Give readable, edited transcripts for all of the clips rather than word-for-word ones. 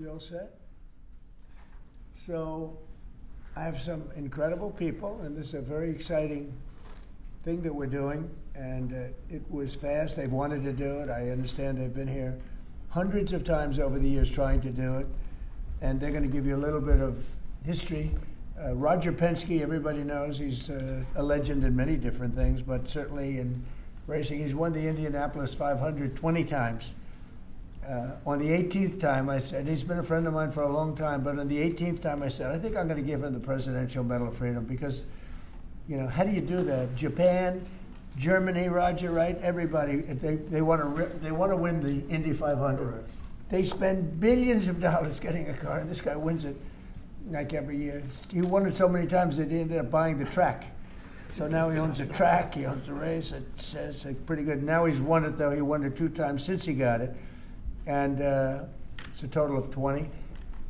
You all set? So I have some incredible people, and this is a very exciting thing that we're doing, and it was fast. They've wanted to do it. I understand they've been here hundreds of times over the years trying to do it, and they're going to give you a little bit of history. Roger Penske, everybody knows, he's a legend in many different things, but certainly in racing. He's won the Indianapolis 500 20 times. On the 18th time, I said, he's been a friend of mine for a long time, but on the 18th time I said, I think I'm going to give him the Presidential Medal of Freedom because, you know, how do you do that? Japan, Germany, Roger, right? Everybody, they want to win the Indy 500. Right. They spend billions of dollars getting a car, and this guy wins it like every year. He won it so many times that he ended up buying the track. So now he owns a track, he owns a race. It's pretty good. Now he's won it, though. He won it 2 times since he got it. And it's a total of 20.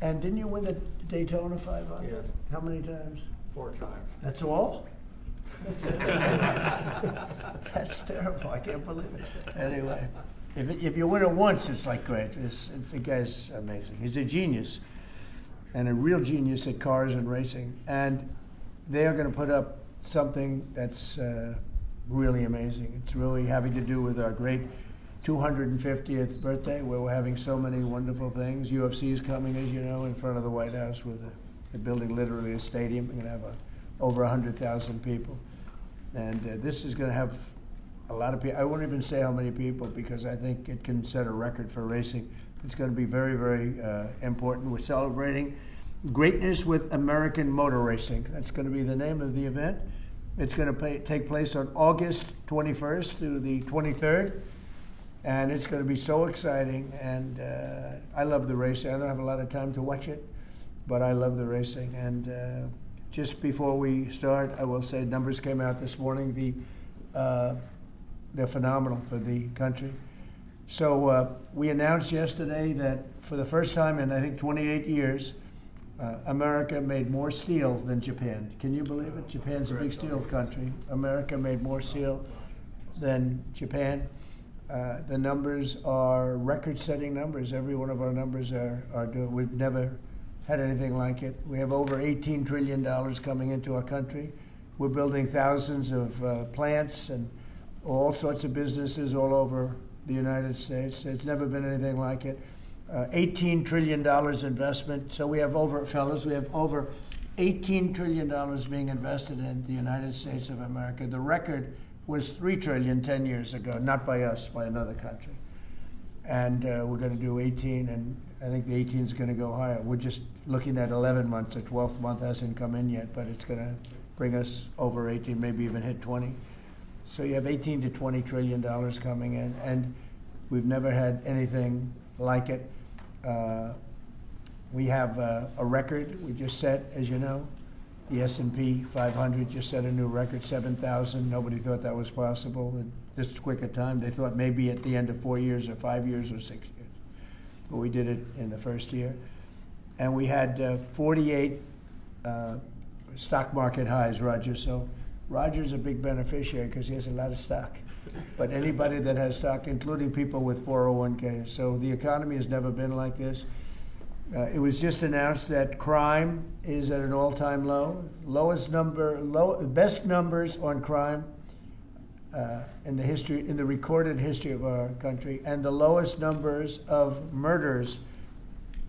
And didn't you win the Daytona 500? Yes. How many times? 4 times. That's all? That's terrible. I can't believe it. Anyway, if you win it once, it's like great. The guy's amazing. He's a genius, and a real genius at cars and racing. And they are going to put up something that's really amazing. It's really having to do with our great 250th birthday, where we're having so many wonderful things. UFC is coming, as you know, in front of the White House with a building literally a stadium. We're going to have over 100,000 people. And this is going to have a lot of people. I won't even say how many people because I think it can set a record for racing. It's going to be very, very important. We're celebrating Greatness with American Motor Racing. That's going to be the name of the event. It's going to take place on August 21st through the 23rd. And it's going to be so exciting, and I love the racing. I don't have a lot of time to watch it, but I love the racing. And just before we start, I will say numbers came out this morning. They're phenomenal for the country. So we announced yesterday that for the first time in, I think, 28 years, America made more steel than Japan. Can you believe it? Japan's a big steel country. America made more steel than Japan. The numbers are record-setting numbers. Every one of our numbers are doing. We've never had anything like it. We have over $18 trillion coming into our country. We're building thousands of plants and all sorts of businesses all over the United States. It's never been anything like it. $18 trillion investment. So we have over $18 trillion being invested in the United States of America. The record was $3 trillion 10 years ago, not by us, by another country. And we're going to do 18, and I think the 18 is going to go higher. We're just looking at 11 months. The 12th month hasn't come in yet, but it's going to bring us over 18, maybe even hit 20. So you have 18 to $20 trillion coming in, and we've never had anything like it. We have a record we just set, as you know. The S&P 500 just set a new record, 7,000. Nobody thought that was possible in this quick a time. They thought maybe at the end of 4 years or 5 years or 6 years. But we did it in the first year. And we had 48 stock market highs, Roger. So Roger's a big beneficiary because he has a lot of stock. But anybody that has stock, including people with 401ks. So the economy has never been like this. It was just announced that crime is at an all-time low. Best numbers on crime in the recorded history of our country, and the lowest numbers of murders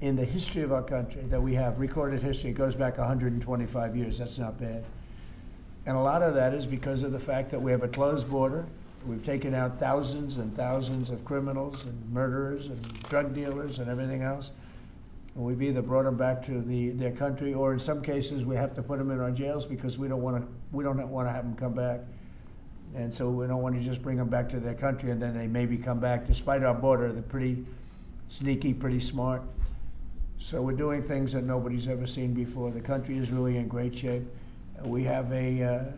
in the history of our country that we have. Recorded history. It goes back 125 years. That's not bad. And a lot of that is because of the fact that we have a closed border. We've taken out thousands and thousands of criminals and murderers and drug dealers and everything else. And we've either brought them back to their country, or in some cases we have to put them in our jails because we don't want to have them come back. And so we don't want to just bring them back to their country and then they maybe come back. Despite our border, they're pretty sneaky, pretty smart. So we're doing things that nobody's ever seen before. The country is really in great shape. We have a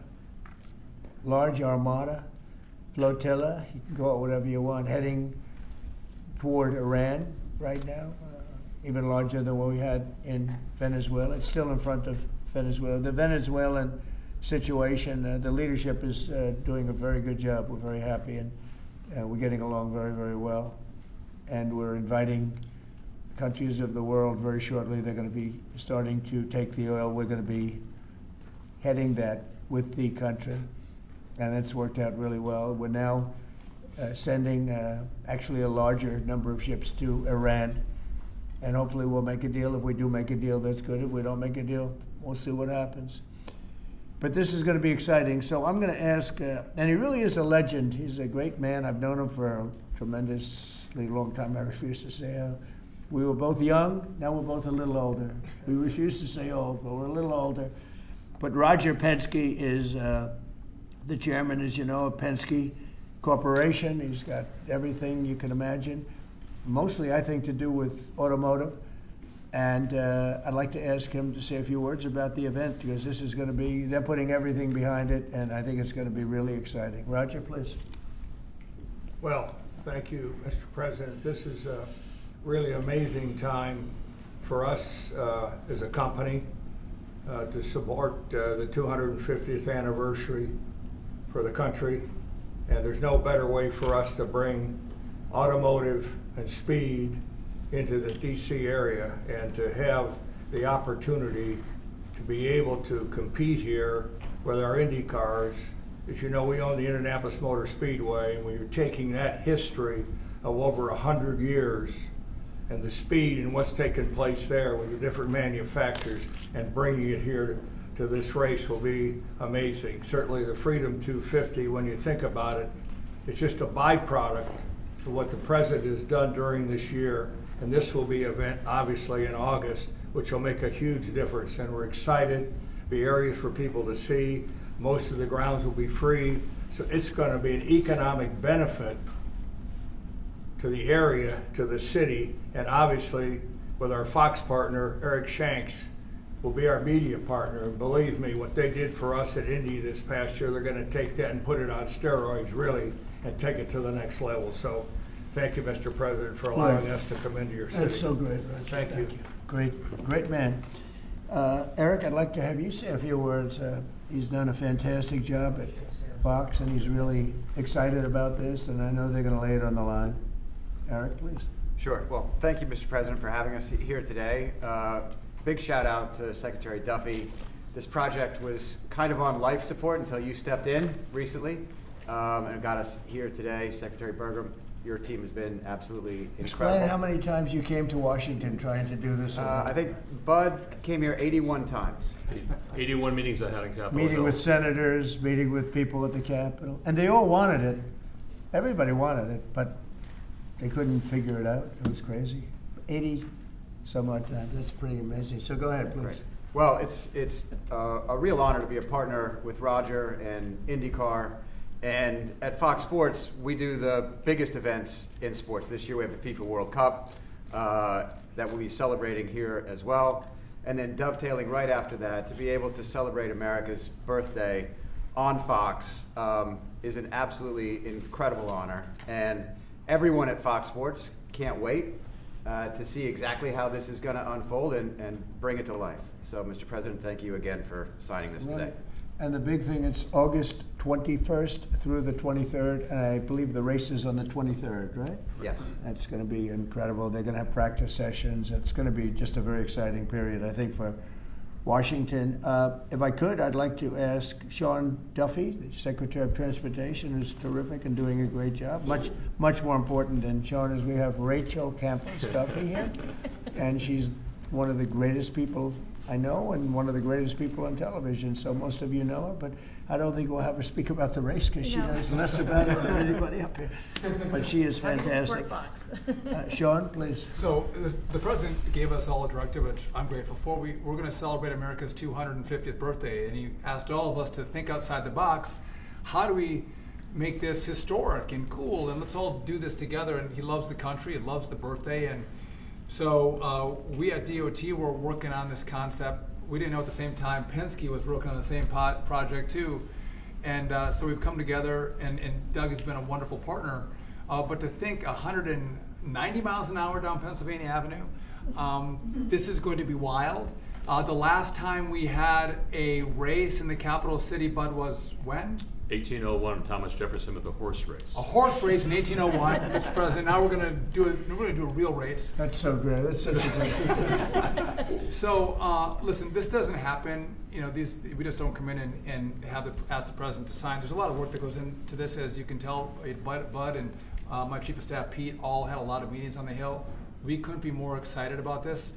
large armada, flotilla, you can call it whatever you want, heading toward Iran right now. Even larger than what we had in Venezuela. It's still in front of Venezuela. The Venezuelan situation, the leadership is doing a very good job. We're very happy, and we're getting along very, very well. And we're inviting countries of the world very shortly. They're going to be starting to take the oil. We're going to be heading that with the country, and it's worked out really well. We're now sending actually a larger number of ships to Iran, and hopefully we'll make a deal. If we do make a deal, that's good. If we don't make a deal, we'll see what happens. But this is going to be exciting. So I'm going to ask, and he really is a legend. He's a great man. I've known him for a tremendously long time. I refuse to say we were both young. Now we're both a little older. We refuse to say old, but we're a little older. But Roger Penske is the chairman, as you know, of Penske Corporation. He's got everything you can imagine, mostly, I think, to do with automotive. And I'd like to ask him to say a few words about the event, because this is going to be, they're putting everything behind it, and I think it's going to be really exciting. Roger, please. Well, thank you, Mr. President. This is a really amazing time for us as a company to support the 250th anniversary for the country. And there's no better way for us to bring automotive and speed into the DC area and to have the opportunity to be able to compete here with our Indy cars. As you know, we own the Indianapolis Motor Speedway, and we're taking that history of over 100 years and the speed and what's taken place there with the different manufacturers and bringing it here to this race will be amazing. Certainly the Freedom 250, when you think about it, it's just a byproduct of what the President has done during this year. And this will be an event, obviously, in August, which will make a huge difference. And we're excited. Be areas for people to see. Most of the grounds will be free. So it's going to be an economic benefit to the area, to the city, and obviously, with our Fox partner, Eric Shanks, will be our media partner. And believe me, what they did for us at Indy this past year, they're going to take that and put it on steroids, really, and take it to the next level. So thank you, Mr. President, for allowing us to come into your city. That's so great, Roger. Thank you. Great man. Eric, I'd like to have you say a few words. He's done a fantastic job at Fox, and he's really excited about this, and I know they're going to lay it on the line. Eric, please. Sure. Well, thank you, Mr. President, for having us here today. Big shout out to Secretary Duffy. This project was kind of on life support until you stepped in recently and got us here today. Secretary Burgum, your team has been absolutely incredible. Explain how many times you came to Washington trying to do this. I think Bud came here 81 times. 81 meetings I had in Capitol Meeting Hill. with senators, meeting with people at the Capitol. And they all wanted it. Everybody wanted it, but they couldn't figure it out. It was crazy. 80 some odd times. That's pretty amazing. So go ahead, please. Great. Well, it's a real honor to be a partner with Roger and IndyCar. And at Fox Sports, we do the biggest events in sports. This year we have the FIFA World Cup that we'll be celebrating here as well. And then dovetailing right after that, to be able to celebrate America's birthday on Fox is an absolutely incredible honor. And everyone at Fox Sports can't wait to see exactly how this is going to unfold and bring it to life. So, Mr. President, thank you again for signing this today. And the big thing, it's August 21st through the 23rd, and I believe the race is on the 23rd, right? Yes. That's going to be incredible. They're going to have practice sessions. It's going to be just a very exciting period, I think, for Washington. If I could, I'd like to ask Sean Duffy, the Secretary of Transportation, who's terrific and doing a great job. Much more important than Sean is we have Rachel Campos Duffy here, and she's one of the greatest people I know and one of the greatest people on television, so most of you know her, but I don't think we'll have her speak about the race because she knows less about it than anybody up here. But she is fantastic. Sean, please. So the President gave us all a directive, which I'm grateful for. We're going to celebrate America's 250th birthday, and he asked all of us to think outside the box. How do we make this historic and cool, and let's all do this together? And he loves the country, he loves the birthday, and so we at DOT were working on this concept. We didn't know at the same time Penske was working on the same project too. And so we've come together, and Doug has been a wonderful partner. But to think 190 miles an hour down Pennsylvania Avenue, this is going to be wild. The last time we had a race in the capital city, Bud, was when? 1801, Thomas Jefferson with a horse race. A horse race in 1801, Mr. President. Now we're going to do a real race. That's so great. That's such a great. So listen, this doesn't happen. You know, we just don't come in and ask the president to sign. There's a lot of work that goes into this, as you can tell. Bud and my chief of staff Pete all had a lot of meetings on the Hill. We couldn't be more excited about this.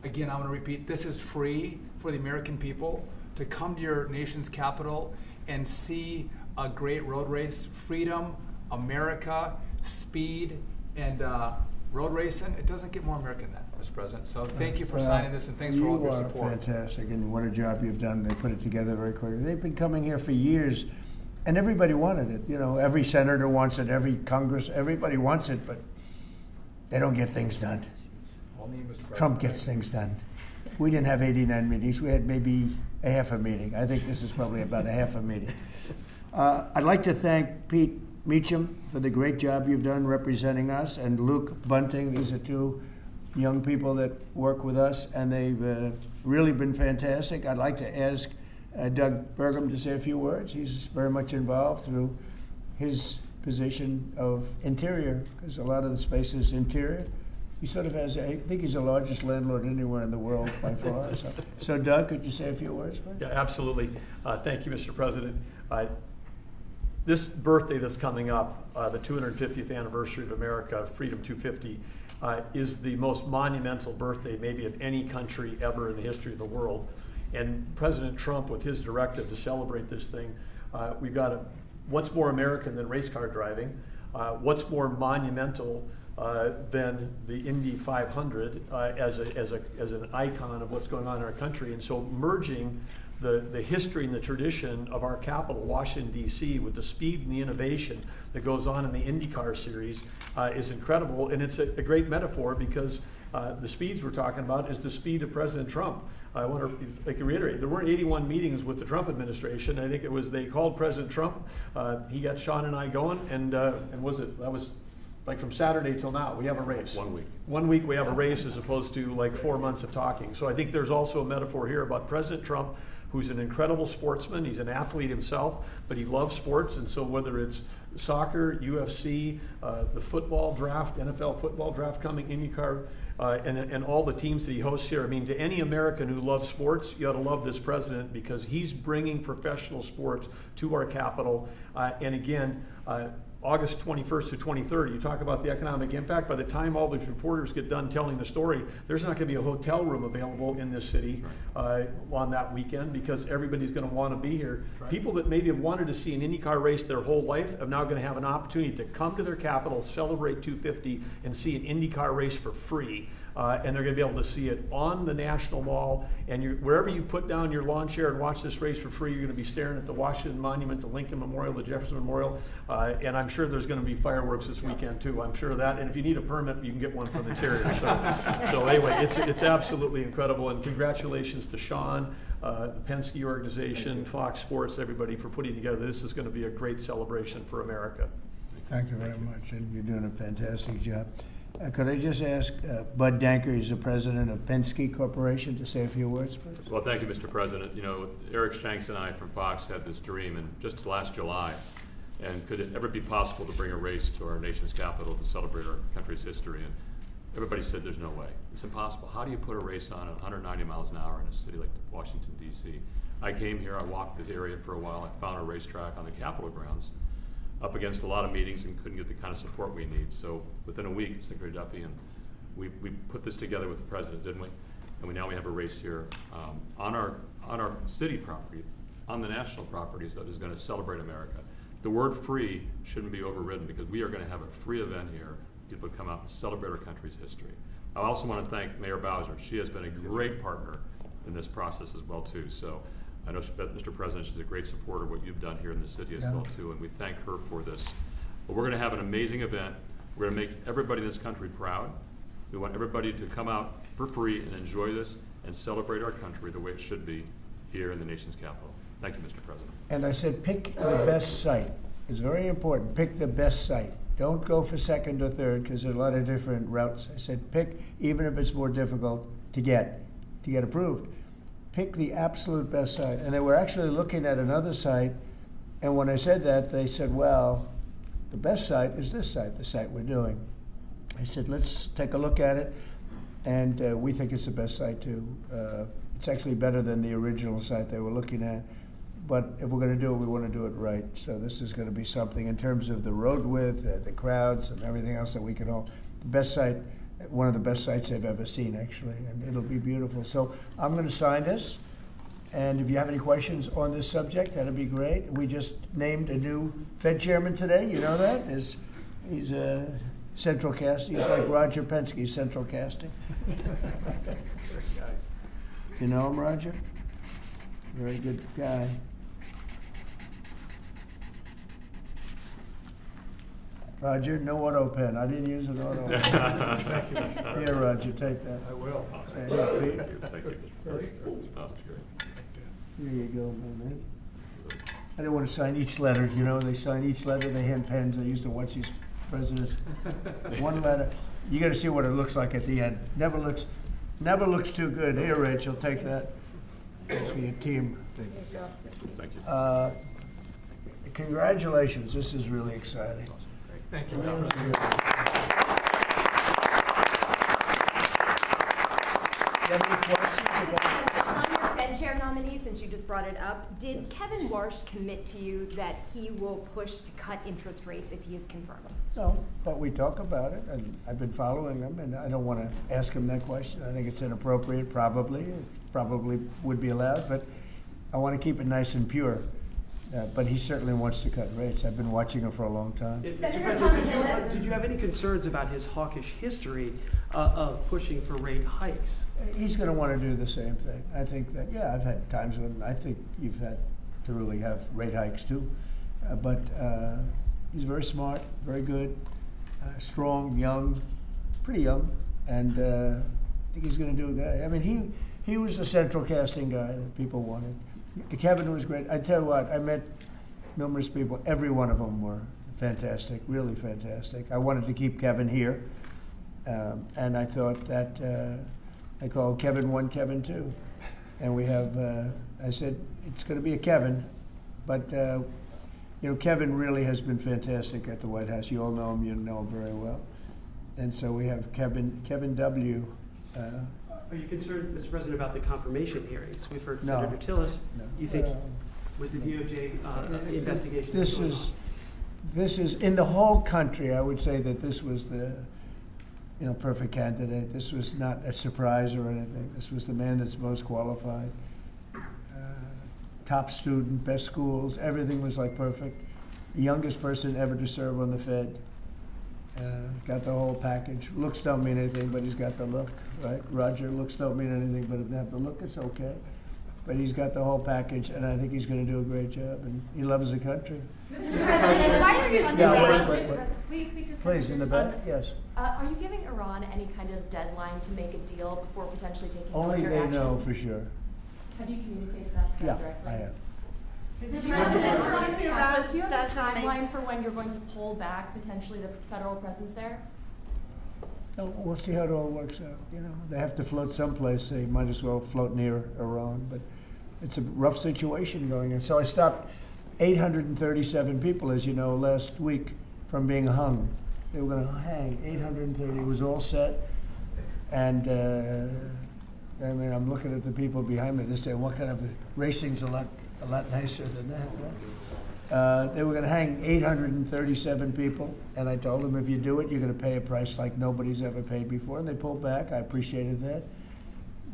Again, I'm going to repeat: this is free for the American people to come to your nation's capital and see a great road race. Freedom, America, speed, and road racing. It doesn't get more American than that, Mr. President. So thank you for signing this, and thanks for all of your support. You are fantastic, and what a job you've done. They put it together very quickly. They've been coming here for years, and everybody wanted it. You know, every senator wants it, every Congress, everybody wants it, but they don't get things done. Only Mr. President. Trump gets things done. We didn't have 89 meetings. We had maybe a half a meeting. I think this is probably about a half a meeting. I'd like to thank Pete Meacham for the great job you've done representing us, and Luke Bunting. These are two young people that work with us, and they've really been fantastic. I'd like to ask Doug Burgum to say a few words. He's very much involved through his position of interior, because a lot of the space is interior. He sort of has, I think he's the largest landlord anywhere in the world by far. So Doug, could you say a few words, please? Yeah, absolutely. Thank you, Mr. President. This birthday that's coming up, the 250th anniversary of America, Freedom 250, is the most monumental birthday maybe of any country ever in the history of the world. And President Trump, with his directive to celebrate this thing, we've got what's more American than race car driving? What's more monumental than the Indy 500 as an icon of what's going on in our country? And so merging the history and the tradition of our capital, Washington, D.C., with the speed and the innovation that goes on in the IndyCar series is incredible. And it's a great metaphor, because the speeds we're talking about is the speed of President Trump. I want to reiterate, there weren't 81 meetings with the Trump administration. I think it was, they called President Trump. He got Sean and I going, and that was like from Saturday till now, we have a race. 1 week. 1 week we have a race, as opposed to like 4 months of talking. So I think there's also a metaphor here about President Trump, who's an incredible sportsman. He's an athlete himself, but he loves sports. And so whether it's soccer, UFC, the football draft, NFL football draft coming, IndyCar, and all the teams that he hosts here. I mean, to any American who loves sports, you ought to love this president, because he's bringing professional sports to our capital. And again, August 21st to 23rd, you talk about the economic impact. By the time all these reporters get done telling the story, there's not going to be a hotel room available in this city on that weekend, because everybody's going to want to be here. Right. People that maybe have wanted to see an IndyCar race their whole life are now going to have an opportunity to come to their capital, celebrate 250, and see an IndyCar race for free. And they're going to be able to see it on the National Mall. And wherever you put down your lawn chair and watch this race for free, you're going to be staring at the Washington Monument, the Lincoln Memorial, the Jefferson Memorial. And I'm sure there's going to be fireworks this weekend too. I'm sure of that. And if you need a permit, you can get one from the Interior. So anyway, it's absolutely incredible. And congratulations to Sean, the Penske organization, Fox Sports, everybody for putting together. This is going to be a great celebration for America. Thank you very much, and you're doing a fantastic job. Could I just ask Bud Danker, he's the president of Penske Corporation, to say a few words, please? Well, thank you, Mr. President. You know, Eric Shanks and I from Fox had this dream, and just last July, and could it ever be possible to bring a race to our nation's capital to celebrate our country's history? And everybody said there's no way. It's impossible. How do you put a race on at 190 miles an hour in a city like Washington, D.C.? I came here, I walked this area for a while, I found a racetrack on the Capitol grounds, up against a lot of meetings, and couldn't get the kind of support we need. So within a week, Secretary Duffy and we put this together with the president, didn't we? And now we have a race here on our city property, on the national properties, that is going to celebrate America. The word free shouldn't be overridden, because we are going to have a free event here. People come out and celebrate our country's history. I also want to thank Mayor Bowser. She has been a great partner in this process as well too. So I know, Mr. President, she's a great supporter of what you've done here in the city as well too, and we thank her for this. But we're going to have an amazing event. We're going to make everybody in this country proud. We want everybody to come out for free and enjoy this and celebrate our country the way it should be here in the nation's capital. Thank you, Mr. President. And I said, pick the best site. It's very important. Pick the best site. Don't go for second or third, because there's a lot of different routes. I said, pick, even if it's more difficult to get approved. Pick the absolute best site. And they were actually looking at another site And when I said that, they said, well, the best site is this site, the site we're doing. I said, let's take a look at it, and we think it's the best site too. It's actually better than the original site they were looking at. But if we're going to do it, we want to do it right. So this is going to be something in terms of the road width, the crowds, and everything else that we can all. The best site, one of the best sites I've ever seen, actually, and it'll be beautiful. So I'm going to sign this, and if you have any questions on this subject, that'd be great. We just named a new Fed chairman today. You know that? He's a Central Casting. He's like Roger Penske, Central Casting. You know him, Roger? Very good guy. Roger, no auto pen. I didn't use an auto pen. Here, Roger, take that. I will. Thank you, Mr. President. Oh, that's great. Here you go, my man. I didn't want to sign each letter. You know, they sign each letter. They hand pens. I used to watch these presidents. One letter. You got to see what it looks like at the end. Never looks too good. Here, Rachel, take that. That's for your team. Thank you. Congratulations. This is really exciting. Thank you. You have any questions about? On your Fed chair nominee, since you just brought it up, did Kevin Warsh commit to you that he will push to cut interest rates if he is confirmed? No, but we talk about it, and I've been following him, and I don't want to ask him that question. I think it's inappropriate, probably. It probably would be allowed, but I want to keep it nice and pure. But he certainly wants to cut rates. I've been watching him for a long time. Senator Thomas Tillis. Did you have any concerns about his hawkish history of pushing for rate hikes? He's going to want to do the same thing. I think that, yeah, I've had times when I think you've had to really have rate hikes too. But he's very smart, very good, strong, young, pretty young, and I think he's going to do a guy. I mean, he was the Central Casting guy that people wanted. Kevin was great. I tell you what, I met numerous people. Every one of them were fantastic, really fantastic. I wanted to keep Kevin here, and I thought that I called Kevin 1, Kevin 2, and we have. I said it's going to be a Kevin, but you know, Kevin really has been fantastic at the White House. You all know him. You know him very well, and so we have Kevin W. Are you concerned, Mr. President, about the confirmation hearings? We've heard No. Senator Tillis. No. You think with the DOJ investigation? This is in the whole country. I would say that this was the, you know, perfect candidate. This was not a surprise or anything. This was the man that's most qualified. Top student, best schools, everything was like perfect. Youngest person ever to serve on the Fed. Got the whole package. Looks don't mean anything, but he's got the look, right? Roger, looks don't mean anything, but if they have the look, it's okay. But he's got the whole package, and I think he's going to do a great job, and he loves the country. Mr. President, why are you wait. Will you speak to Please, in the back, yes. Are you giving Iran any kind of deadline to make a deal before potentially taking Only military they action? know for sure. Have you communicated that to them Yeah, directly? I have. Mr. President, do you have a timeline for when you're going to pull back potentially the federal presence there? No, we'll see how it all works out. You know, they have to float someplace. They might as well float near Iran, but it's a rough situation going on. So I stopped 837 people, as you know, last week from being hung. They were going to hang 830. It was all set, and I mean, I'm looking at the people behind me. They say, "What kind of racing's a lot nicer than that?" Right? They were going to hang 837 people, and I told them, if you do it, you're going to pay a price like nobody's ever paid before. And they pulled back. I appreciated that.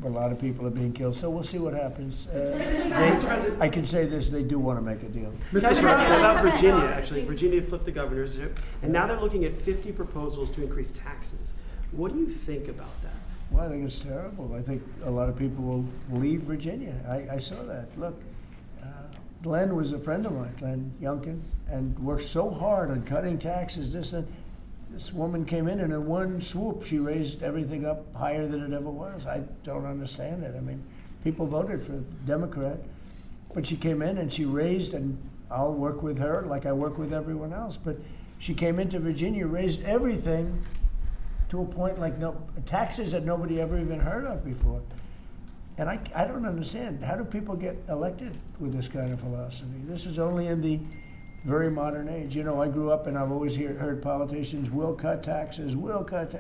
But a lot of people are being killed, so we'll see what happens. I can say this: they do want to make a deal. Mr. President, about Virginia, actually. Virginia flipped the governors, and now they're looking at 50 proposals to increase taxes. What do you think about that? Well, I think it's terrible. I think a lot of people will leave Virginia. I saw that. Look, Glenn was a friend of mine, Glenn Youngkin, and worked so hard on cutting taxes. This woman came in, and in one swoop, she raised everything up higher than it ever was. I don't understand it. I mean, people voted for Democrat, but she came in and she raised, and I'll work with her like I work with everyone else. But she came into Virginia, raised everything to a point like taxes that nobody ever even heard of before. And I don't understand, how do people get elected with this kind of philosophy? This is only in the very modern age. You know, I grew up and I've always heard politicians will cut taxes,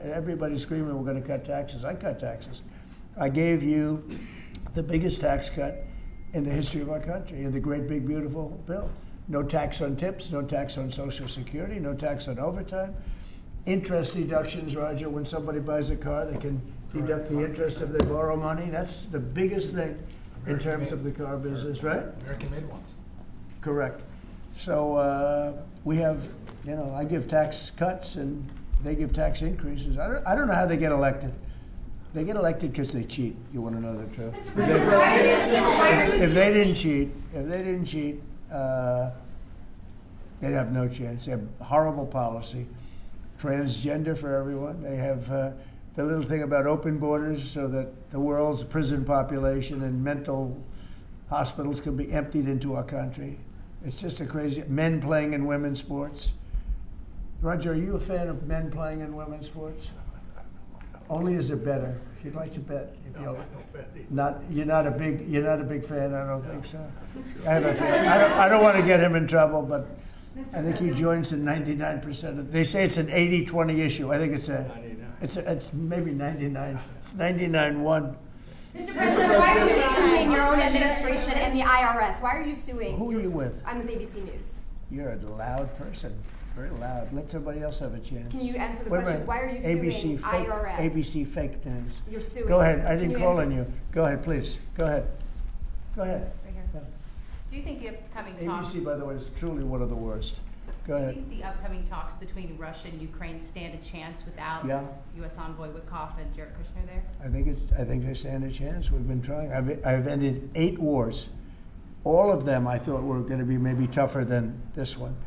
everybody's screaming we're going to cut taxes. I cut taxes. I gave you the biggest tax cut in the history of our country, in the great big beautiful bill. No tax on tips, no tax on Social Security, no tax on overtime. Interest deductions, Roger, when somebody buys a car, they can deduct the interest if they borrow money. That's the biggest thing in terms of the car business, right? American-made ones. Correct. So we have, you know, I give tax cuts and they give tax increases. I don't know how they get elected. They get elected because they cheat. You want to know the truth? If they didn't cheat, they'd have no chance. They have horrible policy, transgender for everyone. They have the little thing about open borders so that the world's prison population and mental hospitals can be emptied into our country. It's just a crazy, men playing in women's sports. Roger, are you a fan of men playing in women's sports? Only as a bettor. If you'd like to bet. If you're not a big fan, I don't think so. I don't want to get him in trouble, but I think he joins in 99% of, they say it's an 80-20 issue. I think it's maybe 99. It's 99-1. Mr. President, why are you suing your own administration and the IRS? Why are you suing? Who are you with? I'm with ABC News. You're a loud person. Very loud. Let somebody else have a chance. Can you answer the question? Why are you suing IRS? ABC fake news. You're suing. Go ahead. I didn't call on you. Go ahead, please. Go ahead. Right here. Do you think the upcoming talks? ABC, by the way, is truly one of the worst. Go ahead. Do you think the upcoming talks between Russia and Ukraine stand a chance without U.S. envoy Witkoff and Jared Kushner there? I think they stand a chance. We've been trying. I've ended 8 wars. All of them I thought were going to be maybe tougher than this one.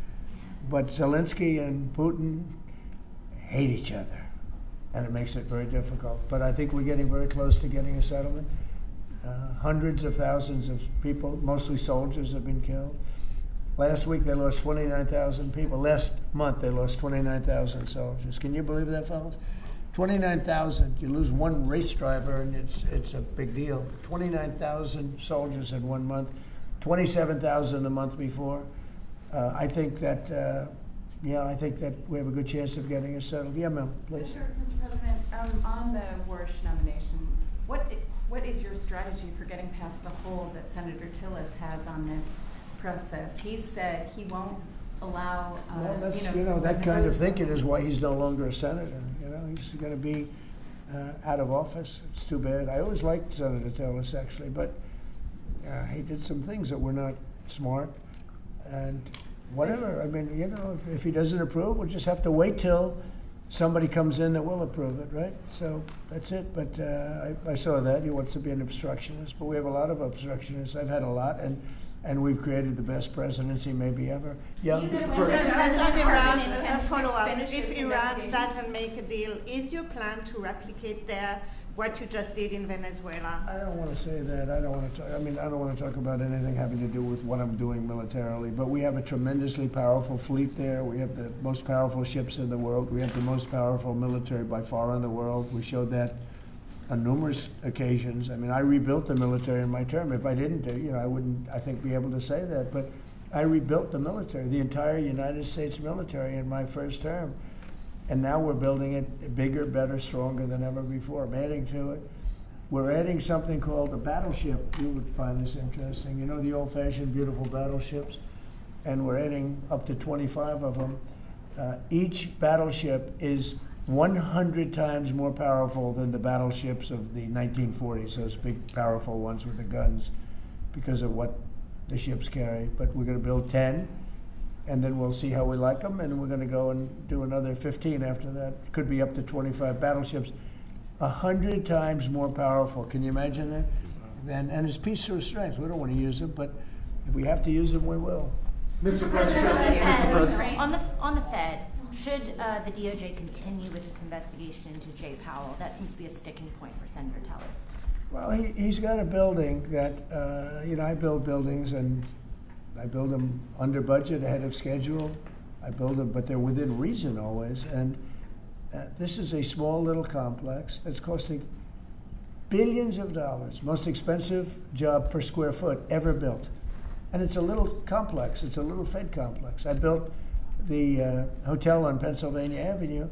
But Zelensky and Putin hate each other, and it makes it very difficult. But I think we're getting very close to getting a settlement. Hundreds of thousands of people, mostly soldiers, have been killed. Last week they lost 29,000 people. Last month they lost 29,000 soldiers. Can you believe that, fellas? 29,000. You lose one race driver, and it's a big deal. 29,000 soldiers in 1 month. 27,000 the month before. I think that we have a good chance of getting it settled. Yeah, ma'am, please. Mr. President, on the Warsh nomination, what is your strategy for getting past the hold that Senator Tillis has on this process? He said he won't allow. Well, that's, that kind of thinking is why he's no longer a senator. He's going to be out of office. It's too bad. I always liked Senator Tillis, actually, but he did some things that were not smart. And whatever, I mean, if he doesn't approve, we'll just have to wait till somebody comes in that will approve it, right? So that's it. But I saw that. He wants to be an obstructionist, but we have a lot of obstructionists. I've had a lot, and we've created the best presidency maybe ever. Yeah. A follow-up. If Iran doesn't make a deal, is your plan to replicate there what you just did in Venezuela? I don't want to say that. I don't want to talk about anything having to do with what I'm doing militarily, but we have a tremendously powerful fleet there. We have the most powerful ships in the world. We have the most powerful military by far in the world. We showed that on numerous occasions. I mean, I rebuilt the military in my term. If I didn't, I wouldn't, I think, be able to say that. But I rebuilt the military, the entire United States military in my first term. And now we're building it bigger, better, stronger than ever before. I'm adding to it. We're adding something called a battleship. You would find this interesting. The old-fashioned, beautiful battleships? And we're adding up to 25 of them. Each battleship is 100 times more powerful than the battleships of the 1940s, those big, powerful ones with the guns, because of what the ships carry. But we're going to build 10. And then we'll see how we like them, and we're going to go and do another 15 after that. Could be up to 25 battleships, 100 times more powerful. Can you imagine that? And it's peace or strength. We don't want to use them, but if we have to use them, we will. Mr. President, on the Fed, should the DOJ continue with its investigation into Jay Powell? That seems to be a sticking point for Senator Tillis. Well, he's got a building that, I build buildings, and I build them under budget, ahead of schedule. I build them, but they're within reason always. And this is a small little complex that's costing Billions of dollars, most expensive job per square foot ever built. And it's a little complex, it's a little Fed complex. I built the hotel on Pennsylvania Avenue,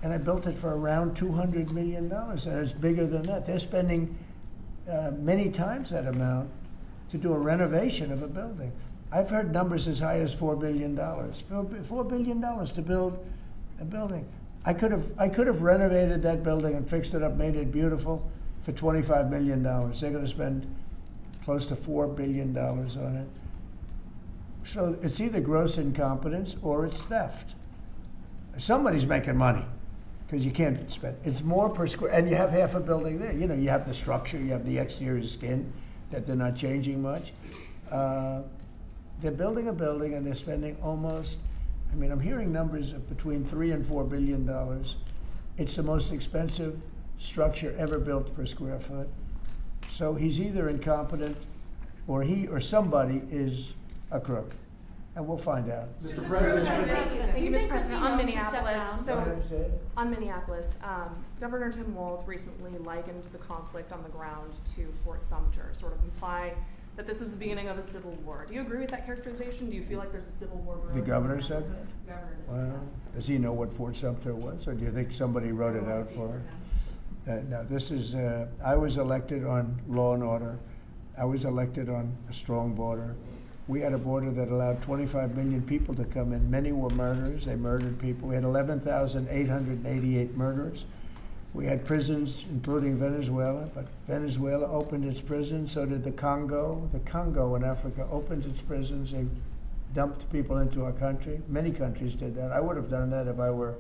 and I built it for around $200 million, and it's bigger than that. They're spending many times that amount to do a renovation of a building. I've heard numbers as high as $4 billion. $4 billion to build a building. I could have renovated that building and fixed it up, made it beautiful for $25 million. They're going to spend close to $4 billion on it. So it's either gross incompetence or it's theft. Somebody's making money because you can't spend. It's more per square, and you have half a building there. You know, you have the structure, you have the exterior skin that they're not changing much. They're building a building and they're spending almost, I mean, I'm hearing numbers of between $3 and $4 billion. It's the most expensive structure ever built per square foot. So he's either incompetent or he or somebody is a crook. And we'll find out. Mr. President. Thank you, Mr. President. On Minneapolis, So, on Minneapolis, Governor Tim Walz recently likened the conflict on the ground to Fort Sumter, sort of imply that this is the beginning of a civil war. Do you agree with that characterization? Do you feel like there's a civil war brewing? The governor said that? The governor did. Well, does he know what Fort Sumter was, or do you think somebody wrote it out for him? No, this is, I was elected on law and order. I was elected on a strong border. We had a border that allowed 25 million people to come in. Many were murderers. They murdered people. We had 11,888 murderers. We had prisons, including Venezuela, but Venezuela opened its prisons. So did the Congo. The Congo in Africa opened its prisons. They dumped people into our country. Many countries did that. I would have done that if I were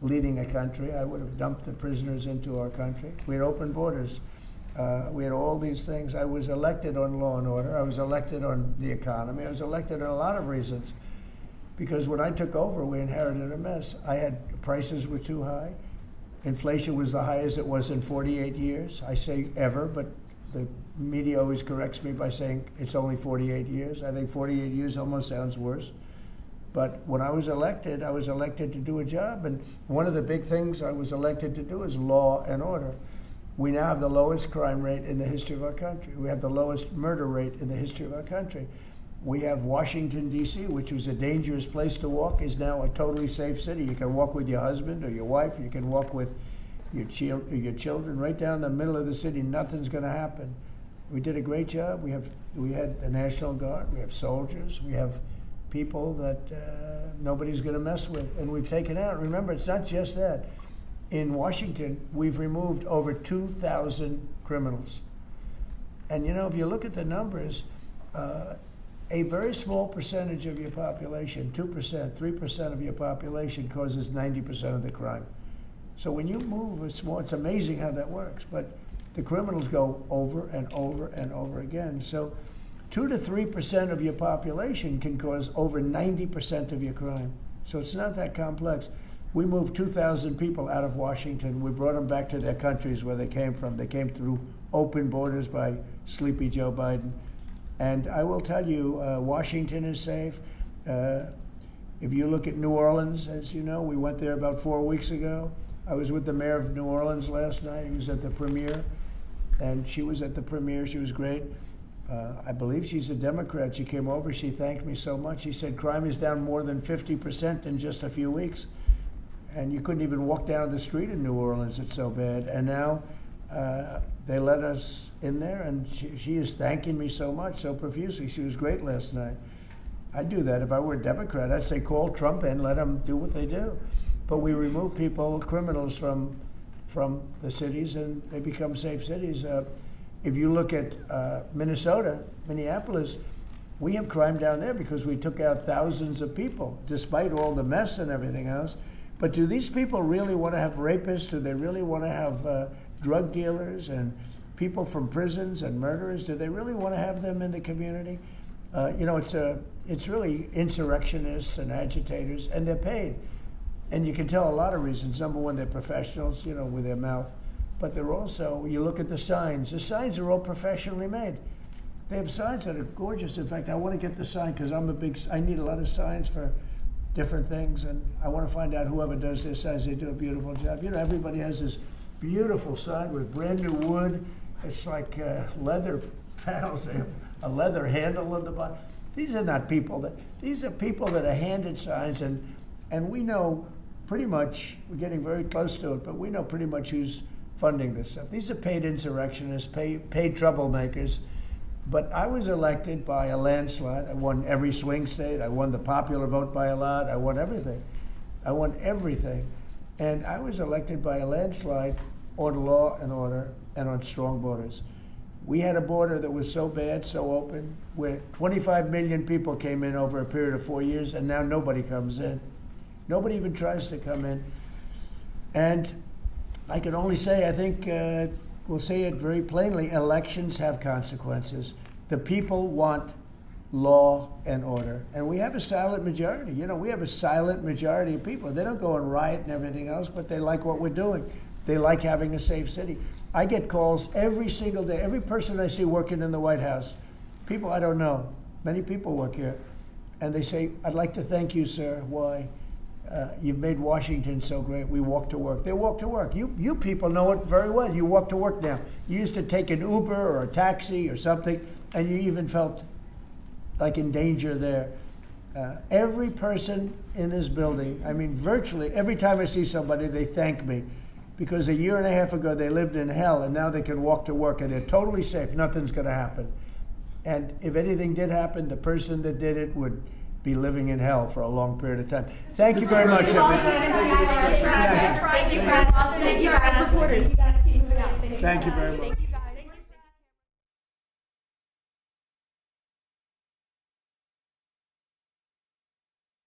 leading a country. I would have dumped the prisoners into our country. We had open borders. We had all these things. I was elected on law and order. I was elected on the economy. I was elected on a lot of reasons. Because when I took over, we inherited a mess. Prices were too high. Inflation was the highest it was in 48 years. I say ever, but the media always corrects me by saying it's only 48 years. I think 48 years almost sounds worse. But when I was elected to do a job. And one of the big things I was elected to do is law and order. We now have the lowest crime rate in the history of our country. We have the lowest murder rate in the history of our country. We have Washington, D.C., which was a dangerous place to walk, is now a totally safe city. You can walk with your husband or your wife. You can walk with your children right down the middle of the city. Nothing's going to happen. We did a great job. We had the National Guard. We have soldiers. We have people that nobody's going to mess with. And we've taken out. Remember, it's not just that. In Washington, we've removed over 2,000 criminals. And you know, if you look at the numbers, a very small percentage of your population, 2%, 3% of your population causes 90% of the crime. So when you move it's amazing how that works. But the criminals go over and over and over again. So 2 to 3% of your population can cause over 90% of your crime. So it's not that complex. We moved 2,000 people out of Washington. We brought them back to their countries where they came from. They came through open borders by Sleepy Joe Biden. And I will tell you, Washington is safe. If you look at New Orleans, as you know, we went there about 4 weeks ago. I was with the mayor of New Orleans last night. He was at the premiere, and she was at the premiere. She was great. I believe she's a Democrat. She came over. She thanked me so much. She said crime is down more than 50% in just a few weeks. And you couldn't even walk down the street in New Orleans, it's so bad. And now they let us in there, and she is thanking me so much, so profusely. She was great last night. I'd do that if I were a Democrat. I'd say call Trump in, let them do what they do. But we remove people, criminals from the cities, and they become safe cities. If you look at Minnesota, Minneapolis, we have crime down there because we took out thousands of people, despite all the mess and everything else. But do these people really want to have rapists? Do they really want to have drug dealers and people from prisons and murderers? Do they really want to have them in the community? You know, it's really insurrectionists and agitators, and they're paid. And you can tell a lot of reasons. Number one, they're professionals, you know, with their mouth. But they're also, you look at the signs are all professionally made. They have signs that are gorgeous. In fact, I want to get the sign because I need a lot of signs for different things, and I want to find out whoever does their signs, they do a beautiful job. You know, everybody has this beautiful sign with brand new wood. It's like leather panels. They have a leather handle on the bottom. These are not people these are people that are handed signs, and we know pretty much, we're getting very close to it, but we know pretty much who's funding this stuff. These are paid insurrectionists, paid troublemakers. But I was elected by a landslide. I won every swing state. I won the popular vote by a lot. I won everything. And I was elected by a landslide on law and order and on strong borders. We had a border that was so bad, so open, where 25 million people came in over a period of 4 years, and now nobody comes in. Nobody even tries to come in. And I can only say, I think we'll say it very plainly, elections have consequences. The people want law and order. And we have a silent majority. You know, we have a silent majority of people. They don't go and riot and everything else, but they like what we're doing. They like having a safe city. I get calls every single day. Every person I see working in the White House, people I don't know, many people work here, and they say, I'd like to thank you, sir. Why? You've made Washington so great. We walk to work. They walk to work. You people know it very well. You walk to work now. You used to take an Uber or a taxi or something, and you even felt like in danger there. Every person in this building, I mean, virtually every time I see somebody, they thank me. Because a year and a half ago, they lived in hell, and now they can walk to work, and they're totally safe. Nothing's going to happen. And if anything did happen, the person that did it would be living in hell for a long period of time. Thank you very much, everybody. Thank you, Brad. Thank you very much.